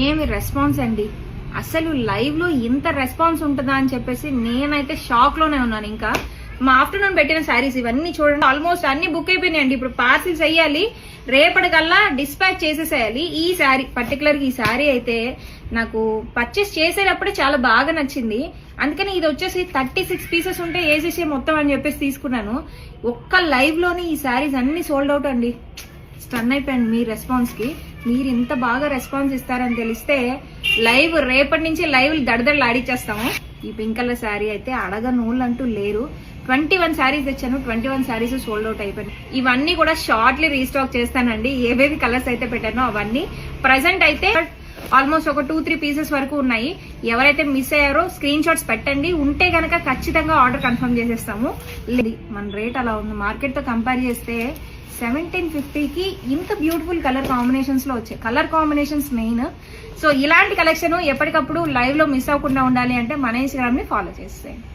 ఏమి రెస్పాన్స్ అండి, అసలు లైవ్ లో ఇంత రెస్పాన్స్ ఉంటుందా అని చెప్పేసి నేనైతే షాక్ లోనే ఉన్నాను. ఇంకా మా ఆఫ్టర్నూన్ పెట్టిన శారీస్ ఇవన్నీ చూడండి, ఆల్మోస్ట్ అన్ని బుక్ అయిపోయినాయండి. ఇప్పుడు పార్సిల్స్ వేయాలి, రేపటికల్లా డిస్పాచ్ చేసేసేయాలి. ఈ శారీ పర్టికులర్ ఈ శారీ అయితే నాకు పర్చేస్ చేసేటప్పుడే చాలా బాగా నచ్చింది. అందుకని ఇది వచ్చేసి 36 పీసెస్ ఉంటే వేసేసి మొత్తం అని చెప్పేసి తీసుకున్నాను. ఒక్క లైవ్ లోనే ఈ శారీస్ అన్ని సోల్డ్ అవుట్ అండి. స్టన్ అయిపోయాను మీ రెస్పాన్స్ కి. మీరు ఇంత బాగా రెస్పాన్స్ ఇస్తారని తెలిస్తే లైవ్ రేపటి నుంచి లైవ్ దడదడలు ఆడిచ్చేస్తాము. ఈ పింక్ కలర్ శారీ అయితే అడగనోళ్ళు అంటూ లేరు. 21 శారీస్ తెచ్చాను, 21 శారీస్ సోల్డ్ అవుట్ అయిపోయినాయి. ఇవన్నీ కూడా షార్ట్లీ రీస్టాక్ చేస్తానండి. ఏవేవి కలర్స్ అయితే పెట్టానో అవన్నీ. ప్రెసెంట్ అయితే ఆల్మోస్ట్ ఒక 2-3 పీసెస్ వరకు ఉన్నాయి. ఎవరైతే మిస్ అయ్యారో స్క్రీన్ షాట్స్ పెట్టండి, ఉంటే గనక ఖచ్చితంగా ఆర్డర్ కన్ఫర్మ్ చేసేస్తాము. మన రేట్ అలా ఉంది, మార్కెట్ తో కంపేర్ చేస్తే 1750కి ఇంత బ్యూటిఫుల్ కలర్ కాంబినేషన్స్ లో వచ్చాయి. Colour combinations main. సో ఇలాంటి కలెక్షన్ ఎప్పటికప్పుడు లైవ్ లో మిస్ అవ్వకుండా ఉండాలి అంటే మన ఇన్స్టాగ్రామ్ ని ఫాలో చేసేయండి.